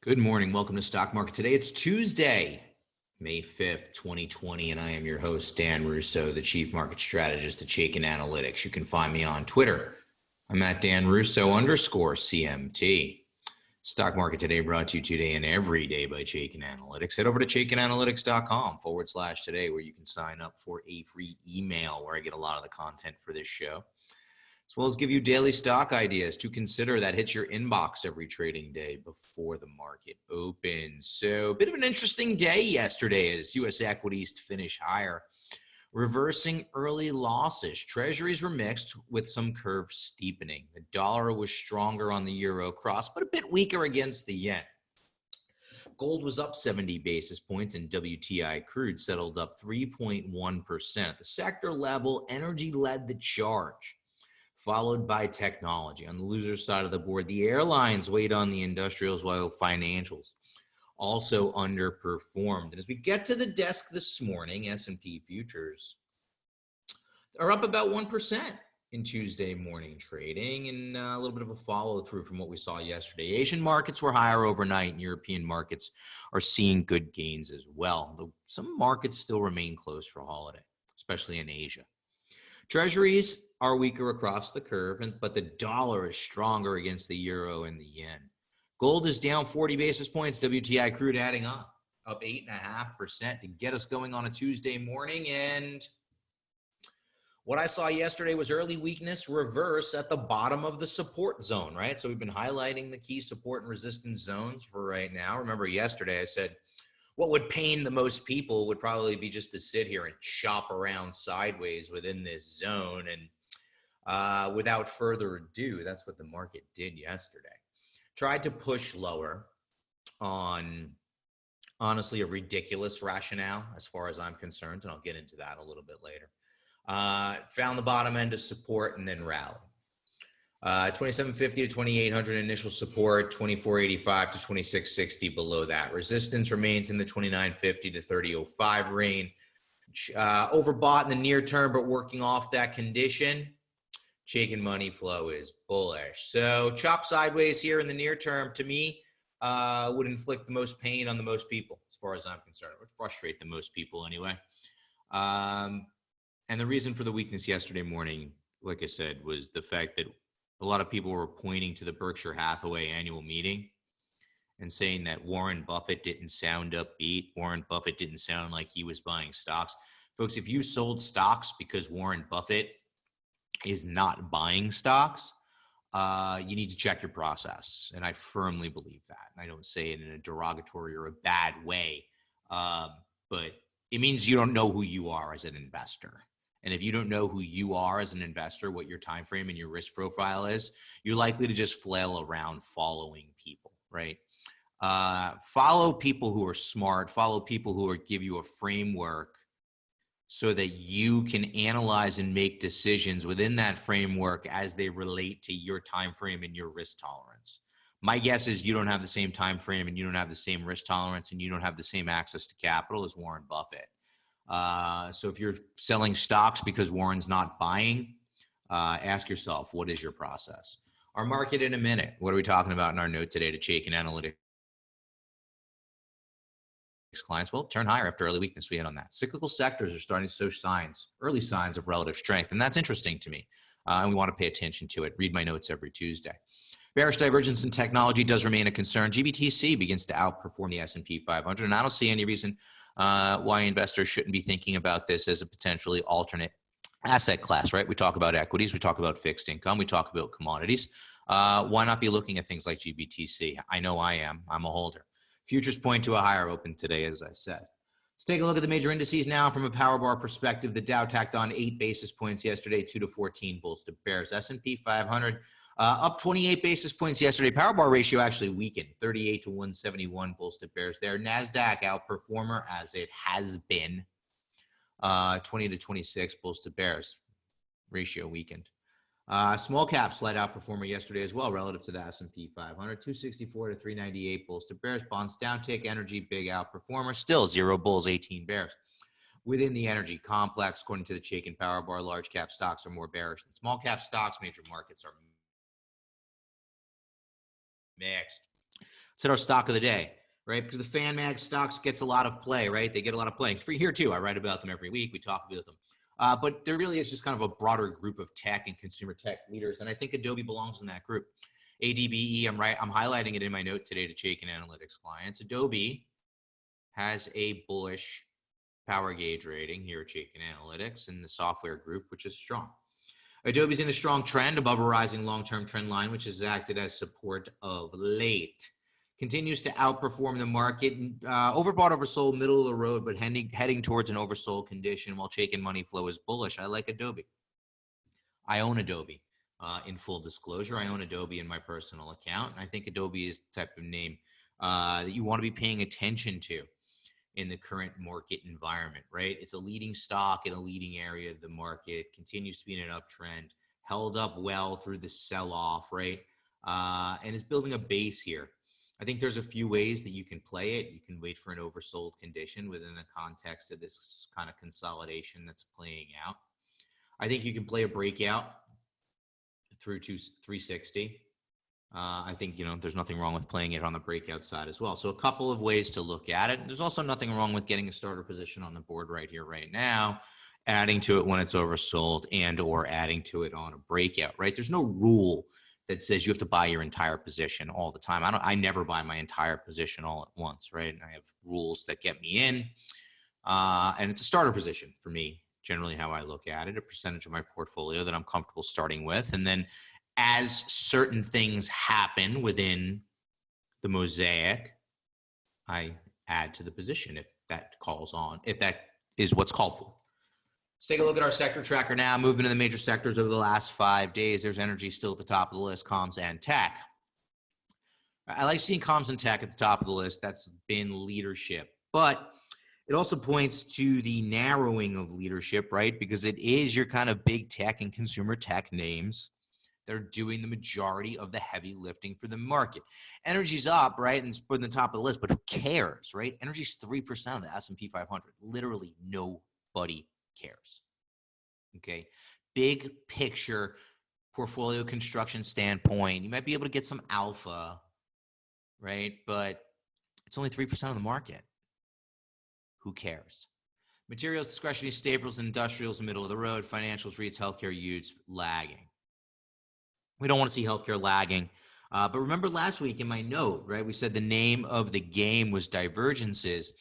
Good morning. Welcome to Stock Market Today. It's Tuesday, May 5th, 2020, and I am your host, Dan Russo, the Chief Market Strategist at Chaikin Analytics. You can find me on Twitter. I'm at DanRusso_CMT. Stock Market Today brought to you today and every day by Chaikin Analytics. Head over to chaikinanalytics.com/today where you can sign up for a free email where I get a lot of the content for this show, as well as give you daily stock ideas to consider that hits your inbox every trading day before the market opens. So a bit of an interesting day yesterday as U.S. equities finish higher, reversing early losses. Treasuries were mixed with some curve steepening. The dollar was stronger on the euro cross, but a bit weaker against the yen. Gold was up 70 basis points and WTI crude settled up 3.1%. At the sector level, energy led the charge, followed by technology. On the loser side of the board, the airlines weighed on the industrials while financials also underperformed. And as we get to the desk this morning, S&P futures are up about 1% in Tuesday morning trading, and a little bit of a follow through from what we saw yesterday. Asian markets were higher overnight, and European markets are seeing good gains as well, though some markets still remain closed for holiday, especially in Asia. Treasuries are weaker across the curve, but the dollar is stronger against the euro and the yen. Gold is down 40 basis points. WTI crude adding up 8.5% to get us going on a Tuesday morning. And what I saw yesterday was early weakness reverse at the bottom of the support zone, right? So we've been highlighting the key support and resistance zones for right now. Remember yesterday I said what would pain the most people would probably be just to sit here and chop around sideways within this zone. And without further ado, that's what the market did yesterday. Tried to push lower on, honestly, a ridiculous rationale as far as I'm concerned, and I'll get into that a little bit later. Found the bottom end of support and then rallied. 2750 to 2800 initial support, 2485 to 2660 below that. Resistance remains in the 2950 to 3005 range. Overbought in the near term, but working off that condition. Chaikin money flow is bullish. So chop sideways here in the near term, to me, would inflict the most pain on the most people, as far as I'm concerned. It would frustrate the most people anyway. And the reason for the weakness yesterday morning, like I said, was the fact that a lot of people were pointing to the Berkshire Hathaway annual meeting and saying that Warren Buffett didn't sound upbeat. Warren Buffett didn't sound like he was buying stocks. Folks, if you sold stocks because Warren Buffett is not buying stocks, you need to check your process. And I firmly believe that. And I don't say it in a derogatory or a bad way, but it means you don't know who you are as an investor. And if you don't know who you are as an investor, what your time frame and your risk profile is, you're likely to just flail around following people, right? Follow people who are smart, follow people who give you a framework so that you can analyze and make decisions within that framework as they relate to your time frame and your risk tolerance. My guess is you don't have the same time frame and you don't have the same risk tolerance and you don't have the same access to capital as Warren Buffett. So if you're selling stocks because Warren's not buying, ask yourself, what is your process? Our market in a minute. What are we talking about in our note today to Chaikin Analytics clients? Well, turn higher after early weakness. We hit on that. Cyclical sectors are starting to show signs, early signs of relative strength, and that's interesting to me. And we want to pay attention to it. Read my notes every Tuesday. Bearish divergence in technology does remain a concern. GBTC begins to outperform the S&P 500, and I don't see any reason why investors shouldn't be thinking about this as a potentially alternate asset class, right? We talk about equities, we talk about fixed income, we talk about commodities. Why not be looking at things like GBTC? I know I am. I'm a holder. Futures point to a higher open today, as I said. Let's take a look at the major indices now from a power bar perspective. The Dow tacked on 8 basis points yesterday, 2 to 14 bulls to bears. S&P 500 up 28 basis points yesterday. Power bar ratio actually weakened, 38 to 171 bulls to bears there. NASDAQ outperformer as it has been, 20 to 26 bulls to bears. Ratio weakened. Small cap slight outperformer yesterday as well relative to the S&P 500, 264 to 398 bulls to bears. Bonds downtick, energy big outperformer, still 0 bulls, 18 bears. Within the energy complex, according to the Chaikin Power Bar, large cap stocks are more bearish than small cap stocks. Major markets are mixed. It's our stock of the day, right? Because the fan mag stocks gets a lot of play, right? They get a lot of play. For here too, I write about them every week. We talk about them. But there really is just kind of a broader group of tech and consumer tech leaders. And I think Adobe belongs in that group. ADBE, I'm highlighting it in my note today to Chaikin Analytics clients. Adobe has a bullish power gauge rating here at Chaikin Analytics in the software group, which is strong. Adobe's in a strong trend above a rising long-term trend line, which has acted as support of late. Continues to outperform the market, overbought, oversold, middle of the road, but heading towards an oversold condition while Chaikin money flow is bullish. I like Adobe. I own Adobe. In full disclosure, I own Adobe in my personal account, and I think Adobe is the type of name that you want to be paying attention to in the current market environment, right? It's a leading stock in a leading area of the market, continues to be in an uptrend, held up well through the sell-off, right? And is building a base here. I think there's a few ways that you can play it. You can wait for an oversold condition within the context of this kind of consolidation that's playing out. I think you can play a breakout through to 360. I think, there's nothing wrong with playing it on the breakout side as well. So a couple of ways to look at it. There's also nothing wrong with getting a starter position on the board right here, right now, adding to it when it's oversold and or adding to it on a breakout, right? There's no rule that says you have to buy your entire position all the time. I never buy my entire position all at once, right? And I have rules that get me in, and it's a starter position for me, generally how I look at it, a percentage of my portfolio that I'm comfortable starting with. And then as certain things happen within the mosaic, I add to the position if that is what's called for. Let's take a look at our sector tracker now. Movement in the major sectors over the last 5 days. There's energy still at the top of the list, comms and tech. I like seeing comms and tech at the top of the list. That's been leadership. But it also points to the narrowing of leadership, right? Because it is your kind of big tech and consumer tech names that are doing the majority of the heavy lifting for the market. Energy's up, right? And it's put in the top of the list, but who cares, right? Energy's 3% of the S&P 500. Literally nobody cares. Okay. Big picture portfolio construction standpoint, you might be able to get some alpha, right? But it's only 3% of the market. Who cares? Materials, discretionary staples, industrials, middle of the road, financials, REITs, healthcare, yields, lagging. We don't want to see healthcare lagging. But remember last week in my note, right, we said the name of the game was divergences.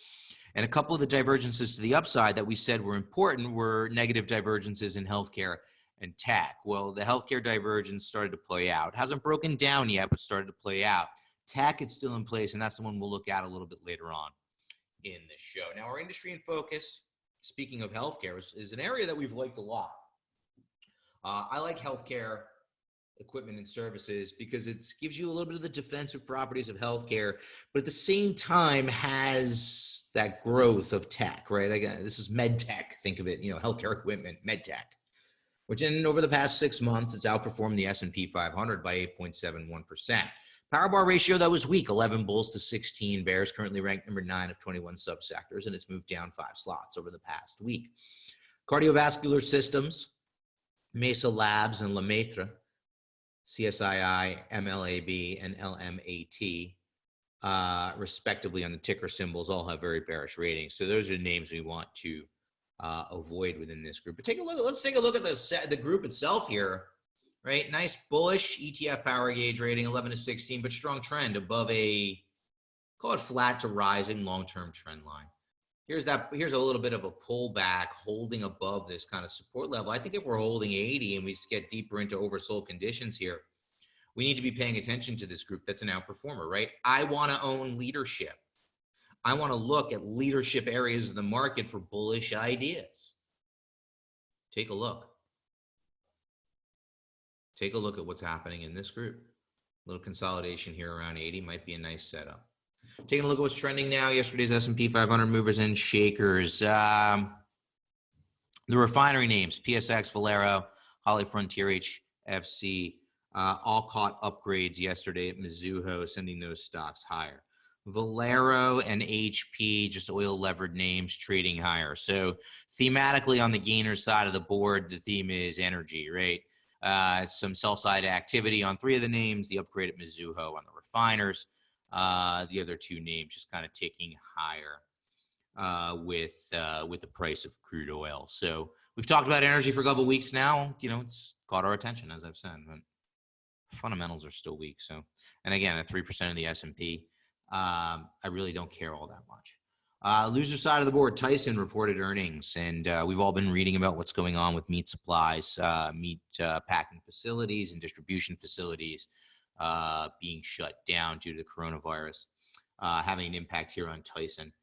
And a couple of the divergences to the upside that we said were important were negative divergences in healthcare and tech. Well, the healthcare divergence started to play out. Hasn't broken down yet, but started to play out. Tech, it's still in place, and that's the one we'll look at a little bit later on in this show. Now, our industry in focus, speaking of healthcare, is an area that we've liked a lot. I like healthcare equipment and services because it gives you a little bit of the defensive properties of healthcare, but at the same time has that growth of tech, right? Again, this is med tech. Think of it, healthcare equipment, med tech, which over the past 6 months, it's outperformed the S&P 500 by 8.71%. Power bar ratio, that was weak, 11 bulls to 16 bears, currently ranked number 9 of 21 subsectors, and it's moved down 5 slots over the past week. Cardiovascular systems, Mesa Labs and Lemaitre, CSII, MLAB, and LMAT, respectively on the ticker symbols, all have very bearish ratings. So those are the names we want to avoid within this group. But take a look. Let's take a look at the group itself here, right? Nice bullish ETF power gauge rating, 11 to 16, but strong trend above a, call it flat to rising long-term trend line. Here's a little bit of a pullback holding above this kind of support level. I think if we're holding 80 and we get deeper into oversold conditions here, we need to be paying attention to this group that's an outperformer, right? I want to own leadership. I want to look at leadership areas of the market for bullish ideas. Take a look. Take a look at what's happening in this group. A little consolidation here around 80 might be a nice setup. Taking a look at what's trending now, yesterday's S&P 500 movers and shakers. The refinery names, PSX, Valero, Holly Frontier, HFC, all caught upgrades yesterday at Mizuho, sending those stocks higher. Valero and HP, just oil-levered names, trading higher. So thematically on the gainer side of the board, the theme is energy, right? Some sell-side activity on 3 of the names, the upgrade at Mizuho on the refiners. The other two names just kind of ticking higher with the price of crude oil. So we've talked about energy for a couple of weeks now. It's caught our attention, as I've said, but fundamentals are still weak. So, and again, at 3% of the S&P, I really don't care all that much. Loser side of the board, Tyson reported earnings, and we've all been reading about what's going on with meat supplies, meat packing facilities and distribution facilities being shut down due to the coronavirus, having an impact here on Tyson,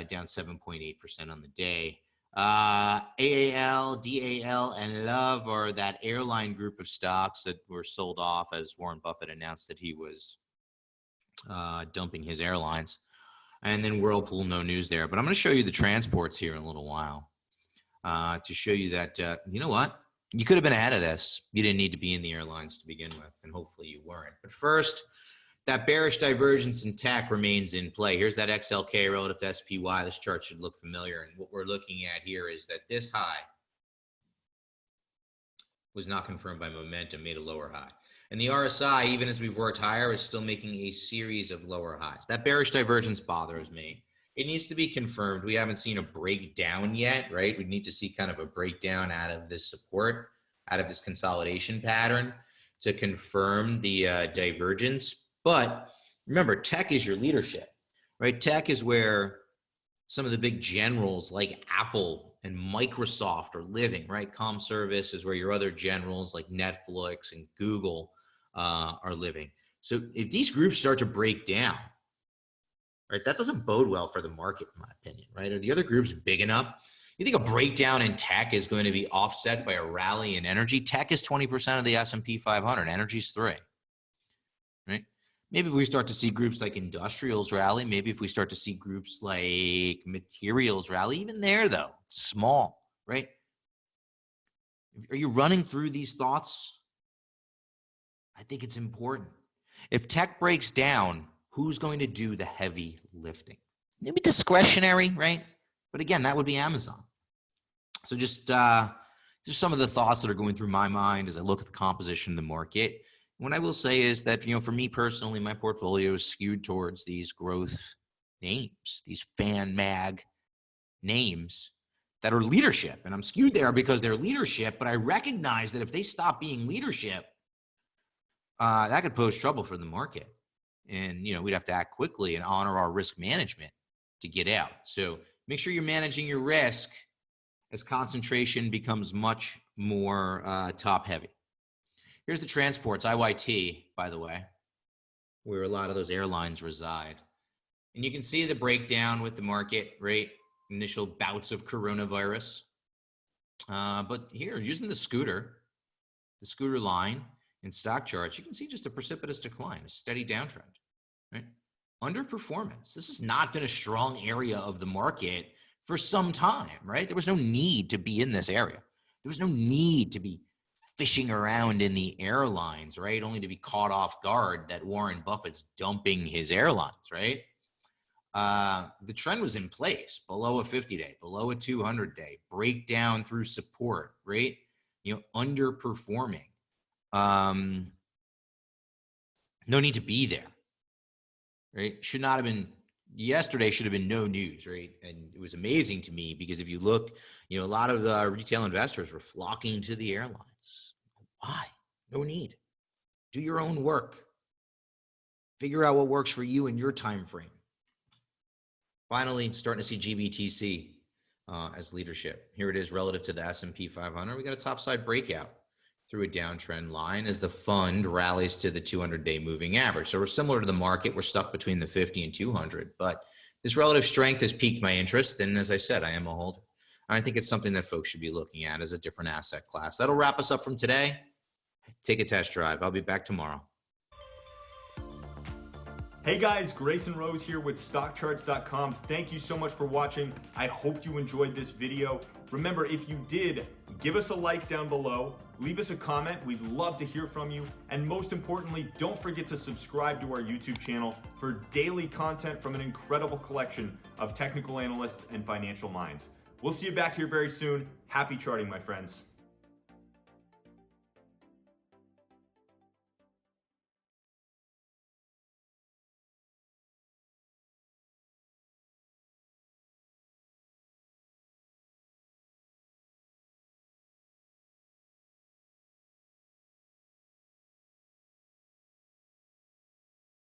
down 7.8% on the day. AAL, DAL, and Love are that airline group of stocks that were sold off as Warren Buffett announced that he was dumping his airlines. And then Whirlpool, no news there. But I'm going to show you the transports here in a little while to show you that, you know what? You could have been ahead of this. You didn't need to be in the airlines to begin with, and hopefully you weren't. But first, that bearish divergence in tech remains in play. Here's that XLK relative to SPY. This chart should look familiar. And what we're looking at here is that this high was not confirmed by momentum, made a lower high. And the RSI, even as we've worked higher, is still making a series of lower highs. That bearish divergence bothers me. It needs to be confirmed. We haven't seen a breakdown yet, right? We need to see kind of a breakdown out of this support, out of this consolidation pattern to confirm the divergence. But remember, tech is your leadership, right? Tech is where some of the big generals like Apple and Microsoft are living, right? ComService is where your other generals like Netflix and Google are living. So if these groups start to break down, right, that doesn't bode well for the market, in my opinion, right? Are the other groups big enough? You think a breakdown in tech is going to be offset by a rally in energy? Tech is 20% of the S&P 500. Energy's 3%, right? Maybe if we start to see groups like industrials rally, maybe if we start to see groups like materials rally, even there though, small, right? Are you running through these thoughts? I think it's important. If tech breaks down, who's going to do the heavy lifting? Maybe discretionary, right? But again, that would be Amazon. So just some of the thoughts that are going through my mind as I look at the composition of the market. What I will say is that, for me personally, my portfolio is skewed towards these growth names, these fan mag names that are leadership. And I'm skewed there because they're leadership, but I recognize that if they stop being leadership, that could pose trouble for the market. And, we'd have to act quickly and honor our risk management to get out. So make sure you're managing your risk as concentration becomes much more top heavy. Here's the transports, IYT, by the way, where a lot of those airlines reside. And you can see the breakdown with the market, right? Initial bouts of coronavirus. But here, using the scooter line in StockCharts, you can see just a precipitous decline, a steady downtrend, right? Underperformance. This has not been a strong area of the market for some time, right? There was no need to be in this area. There was no need to be fishing around in the airlines, right? Only to be caught off guard that Warren Buffett's dumping his airlines, right? The trend was in place, below a 50-day, below a 200-day, breakdown through support, right? Underperforming. No need to be there, right? Should not have been, yesterday should have been no news, right? And it was amazing to me because if you look, a lot of the retail investors were flocking to the airlines. Why? No need. Do your own work. Figure out what works for you in your time frame. Finally, starting to see GBTC as leadership. Here it is relative to the S&P 500. We got a topside breakout through a downtrend line as the fund rallies to the 200-day moving average. So we're similar to the market. We're stuck between the 50 and 200, but this relative strength has piqued my interest. And as I said, I am a holder. I think it's something that folks should be looking at as a different asset class. That'll wrap us up from today. Take a test drive. I'll be back tomorrow. Hey guys, Grayson Rose here with StockCharts.com. Thank you so much for watching. I hope you enjoyed this video. Remember, if you did, give us a like down below, leave us a comment. We'd love to hear from you. And most importantly, don't forget to subscribe to our YouTube channel for daily content from an incredible collection of technical analysts and financial minds. We'll see you back here very soon. Happy charting, my friends.